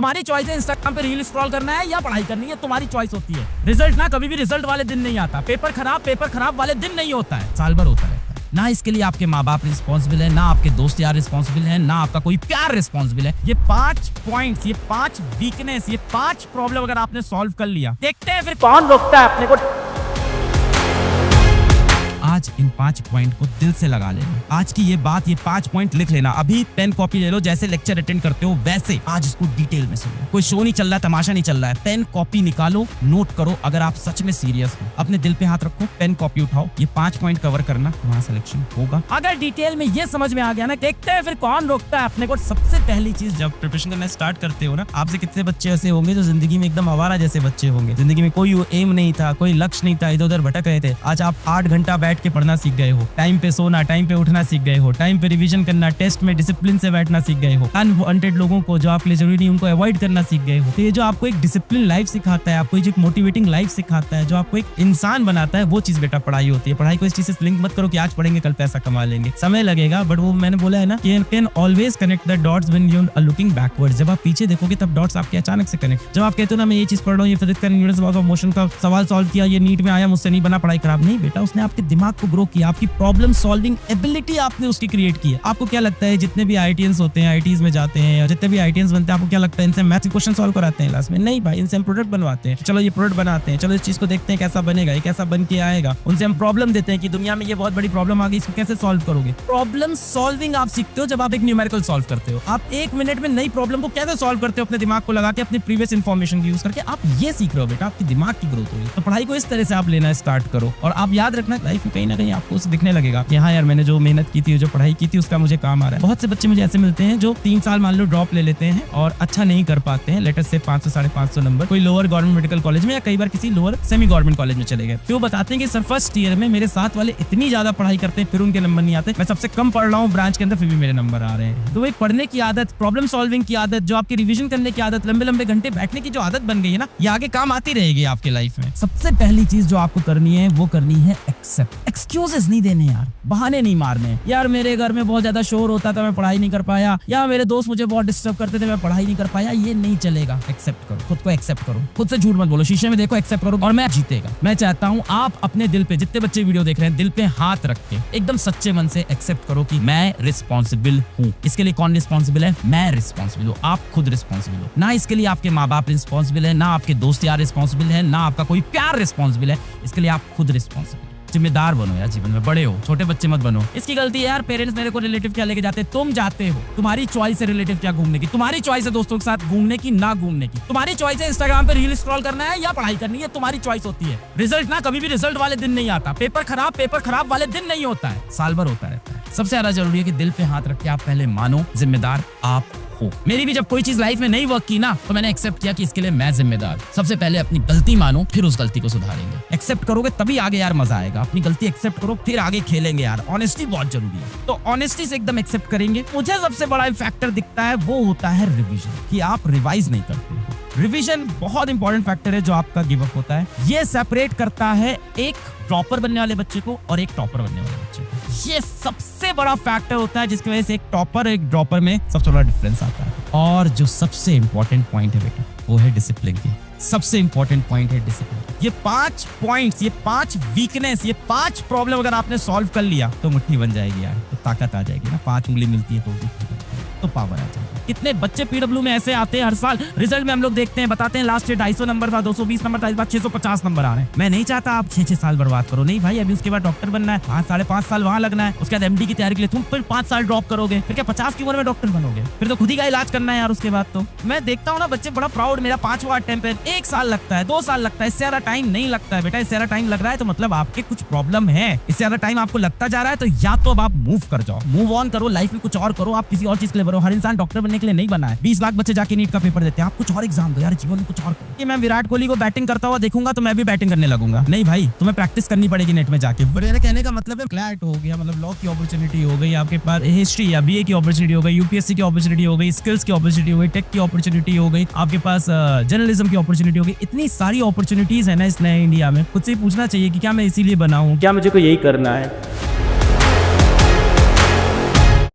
तुम्हारी चॉइस है इंस्टाग्राम पे रील स्क्रॉल करना है या पढ़ाई करनी है, तुम्हारी चॉइस होती है। रिजल्ट ना कभी भी रिजल्ट वाले दिन नहीं आता, पेपर खराब वाले दिन नहीं होता है, साल भर होता रहता है। ना इसके लिए आपके माँ बाप रिस्पॉन्सिबल है, ना आपके दोस्त यार रिस्पॉन्सिबल है, ना आपका कोई प्यार रिस्पॉन्सिबल है। ये 5 पॉइंट्स, ये 5 वीकनेस, ये 5 प्रॉब्लम अगर आपने सॉल्व कर लिया, देखते हैं फिर कौन रोकता है अपने को। आज इन 5 पॉइंट को दिल से लगा लेना। आज की ये बात, ये 5 पॉइंट लिख लेना। अभी पेन कॉपी ले लो, जैसे लेक्चर अटेंड करते हो वैसे आज इसको डिटेल में सुनो। कोई शो नहीं चल रहा है, तमाशा नहीं चल रहा है। पेन कॉपी निकालो, नोट करो। अगर आप सच में सीरियस हो, अपने दिल पे हाथ रखो, पेन कॉपी उठाओ, ये 5 पॉइंट कवर करना, तुम्हारा सिलेक्शन होगा। अगर डिटेल में ये समझ में आ गया ना, देखते हैं फिर कौन रोकता है अपने को। सबसे पहली चीज, जब प्रिपरेशन करना स्टार्ट करते हो ना, आपसे कितने बच्चे ऐसे होंगे जो जिंदगी में एकदम आवारा जैसे बच्चे होंगे। जिंदगी में कोई एम नहीं था, कोई लक्ष्य नहीं था, इधर उधर भटक रहे थे। आज आप 8 घंटा बैठ के पढ़ना सीख गए हो, टाइम पे सोना, टाइम पे उठना सीख गए हो, टाइम पे रिवीजन करना, टेस्ट में डिसिप्लिन से बैठना सीख गए हो। अनवांटेड लोगों को जो आपके लिए जरूरी नहीं, उनको अवॉइड करना सीख गए हो। तो ये जो आपको एक डिसिप्लिन लाइफ सिखाता है, आपको एक मोटिवेटिंग लाइफ सिखाता है, जो आपको एक इंसान बनाता है, वो चीज बेटा पढ़ाई होती है। पढ़ाई को इस चीज से लिंक मत करो कि आज पढ़ेंगे कल पैसा कमा लेंगे, समय लगेगा, बट वो मैंने बोला है ना, can always connect the dots when you are looking backwards. जब आप पीछे देखोगे तब डॉट्स आपके अचानक से कनेक्ट। जब आप कहते हो ना मैं ये चीज पढ़ रहा हूँ, ये फिजिक्स का यूनिट्स ऑफ मोशन का सवाल सॉल्व किया, ये नीट में आया, मुझसे नहीं बना, पढ़ाई खराब नहीं बेटा। उसने आपके दिमाग को ग्रो किया, आपकी प्रॉब्लम सॉल्विंग एबिलिटी आपने उसकी क्रिएट की है। आपको क्या लगता है जितने भी आईटीएंस होते हैं, आईटीज में जाते हैं, या जितने भी आईटीएंस बनते हैं, आपको क्या लगता है इनसे मैथ्स के क्वेश्चन सॉल्व कराते हैं क्लास में? नहीं भाई, इनसे हम प्रोडक्ट बनवाते हैं। चलो ये प्रोडक्ट बनाते हैं, चलो इस चीज को देखते हैं कैसा बनेगा, ये कैसा बन के आएगा। उनसे हम प्रॉब्लम देते हैं कि दुनिया में ये बहुत बड़ी प्रॉब्लम आ गई, इसको कैसे सॉल्व करोगे। प्रॉब्लम सॉल्विंग आप सीखते हो जब आप एक न्यूमेरिकल सॉल्व करते हो। आप 1 मिनट में नई प्रॉब्लम को कैसे सॉल्व करते हो, अपने दिमाग को लगा के, अपनी प्रीवियस इन्फॉर्मेशन यूज करके आप ये सीख रहे हो बेटा, आपकी दिमाग की ग्रोथ होगी। तो पढ़ाई को इस तरह से आप लेना स्टार्ट करो, और आप याद रखना लाइफ में कहीं ना कहीं आपको दिखने लगेगा कि हाँ यार, मैंने जो मेहनत की थी, जो पढ़ाई की थी, उसका मुझे काम आ रहा है। बहुत से बच्चे मुझे ऐसे मिलते हैं जो 3 साल मान लो ड्रॉप ले लेते हैं और अच्छा नहीं कर पाते हैं, लेटर से 500 550 नंबर कोई लोअर गवर्नमेंट मेडिकल कॉलेज में, या कई बार किसी लोअर सेमी गवर्नमेंट कॉलेज में चले गए। फिर वो बताते हैं कि सर फर्स्ट ईयर में मेरे साथ वाले इतनी ज्यादा पढ़ाई करते हैं, फिर उनके नंबर नहीं आते। मैं सबसे कम पढ़ रहा हूँ ब्रांच के अंदर, फिर भी मेरे नंबर आ रहे हैं। तो एक पढ़ने की आदत, प्रॉब्लम सॉल्विंग की आदत, जो आपकी रिविजन करने की आदत, लंबे लंबे घंटे बैठने की जो आदत बन गई है ना, ये आगे काम आती रहेगी आपकी लाइफ में। सबसे पहली चीज जो आपको करनी है वो करनी है एक्सेप्ट। एक्सक्यूजेस नहीं देने यार, बहाने नहीं मारने। यार मेरे घर में बहुत ज्यादा शोर होता था, मैं पढ़ाई नहीं कर पाया, या मेरे दोस्त मुझे बहुत डिस्टर्ब करते थे, मैं पढ़ाई नहीं कर पाया, ये नहीं चलेगा। एक्सेप्ट करो, खुद को एक्सेप्ट करो, खुद से झूठ मत बोलो, शीशे में देखो, एक्सेप्ट करो, और मैं जीतेगा। मैं चाहता हूँ आप अपने दिल पे, जितने बच्चे वीडियो देख रहे हैं, दिल पे हाथ रख के एकदम सच्चे मन से एक्सेप्ट करो कि मैं रिस्पॉन्सिबल हूँ। इसके लिए कौन रिस्पॉन्सिबल है? मैं रिस्पॉन्सिबल हूँ। आप खुद रिस्पॉन्सिबल हो ना, इसके लिए आपके माँ बाप रिस्पॉन्सिबल है, ना आपके दोस्त यार रिस्पॉन्सिबल है, ना आपका कोई प्यार रिस्पॉन्सिबल है। इसके लिए आप खुद रिस्पॉन्सिबल। जिम्मेदार बनो यार, जीवन में बड़े हो, छोटे बच्चे मत बनो। इसकी गलती है यार, पेरेंट्स मेरे को रिलेटिव क्या लेके जाते हैं, तुम जाते हो। तुम्हारी चॉइस है रिलेटिव क्या घूमने की, तुम्हारी चॉइस है दोस्तों के साथ घूमने की ना घूमने की, तुम्हारी चॉइस है इंस्टाग्राम पे रील स्क्रॉल करना है या पढ़ाई करनी है, तुम्हारी चॉइस होती है। रिजल्ट ना कभी भी रिजल्ट वाले दिन नहीं आता, पेपर खराब वाले दिन नहीं होता है, साल भर होता रहता है। सबसे ज्यादा जरूरी है कि दिल पे हाथ रख के आप पहले मानो जिम्मेदार आप हो। मेरी भी जब कोई चीज लाइफ में नहीं वर्क की ना, तो मैंने एक्सेप्ट किया कि इसके लिए मैं जिम्मेदार। सबसे पहले अपनी गलती मानो, फिर उस गलती को सुधारेंगे। एक्सेप्ट करोगे तभी आगे यार मजा आएगा। अपनी गलती एक्सेप्ट करो, फिर आगे खेलेंगे यार। ऑनेस्टी बहुत जरूरी है, तो ऑनेस्टी से एकदम एक्सेप्ट करेंगे। मुझे सबसे बड़ा फैक्टर दिखता है वो होता है रिवीजन, कि आप रिवाइज नहीं करते हो। रिवीजन बहुत इंपॉर्टेंट फैक्टर है जो आपका गिव अप होता है। ये सेपरेट करता है एक ड्रॉपर बनने वाले बच्चे को और एक टॉपर बनने वाले बच्चे को। ये सबसे बड़ा फैक्टर होता है जिसकी वजह से एक टॉपर एक ड्रॉपर में सबसे बड़ा डिफरेंस आता है। और जो सबसे इंपॉर्टेंट पॉइंट है बेटा, वो है डिसिप्लिन की। सबसे इंपॉर्टेंट पॉइंट है डिसिप्लिन। ये 5 पॉइंट्स, ये 5 वीकनेस, ये 5 प्रॉब्लम अगर आपने सॉल्व कर लिया तो मुट्ठी बन जाएगी यार, तो ताकत आ जाएगी ना। 5 उंगली मिलती है तो पावर आ जाएगी। कितने बच्चे पीडब्ल्यू में ऐसे आते हैं हर साल, रिजल्ट में हम लोग देखते हैं, बताते हैं लास्ट ईयर 250 नंबर था, 220 नंबर था, इस बार 650 नंबर आ रहे हैं। मैं नहीं चाहता आप 6 साल बर्बाद करो, नहीं भाई। अभी उसके बाद डॉक्टर बनना है, 5-5.5 साल वहां लगना है, उसके बाद एमडी की तैयारी के लिए तुम फिर 5 साल ड्रॉप करोगे, फिर क्या 50 की उम्र में डॉक्टर बनोगे? फिर तो खुद ही का इलाज करना है यार उसके बाद। तो मैं देखता हूँ ना बच्चे बड़ा प्राउड, मेरा 5वां अटेम्प्ट है, 1 साल लगता है, 2 साल लगता है, इससे ज्यादा टाइम नहीं लगता है बेटा। इससे ज्यादा टाइम लग रहा है तो मतलब आपके कुछ प्रॉब्लम है। इससे ज्यादा टाइम आपको लगता जा रहा है तो या तो अब आप मूव कर जाओ, मूव ऑन करो, लाइफ में कुछ और करो, आप किसी और चीज के लिए बनो। हर इंसान डॉक्टर बनने के लिए नहीं बना है। 20 लाख बच्चे जाके नीट का पेपर देते हैं, आप कुछ और एग्जाम दो यार, जीवन में कुछ और करो। कि मैं विराट कोहली को बैटिंग करता हुआ देखूंगा तो मैं भी बैटिंग करने लगूंगा, नहीं भाई, तुम्हें प्रैक्टिस करनी पड़ेगी नेट में जाके। मेरे कहने का मतलब है क्लैट हो गया, मतलब लॉ की अपॉर्चुनिटी हो गई आपके पास, हिस्ट्री या बीए की अपॉर्चुनिटी हो गई, यूपीएससी की अपॉर्चुनिटी हो गई, स्किल्स की अपॉर्चुनिटी हो गई, टेक की अपॉर्चुनिटी हो गई, आपके पास जर्नलिज्म की अपॉर्चुनिटी हो गई। इतनी सारी अपॉर्चुनिटीज है ना इस नए इंडिया में। खुद से पूछना चाहिए कि क्या मैं इसीलिए बना हूँ, क्या मुझे को यही करना है।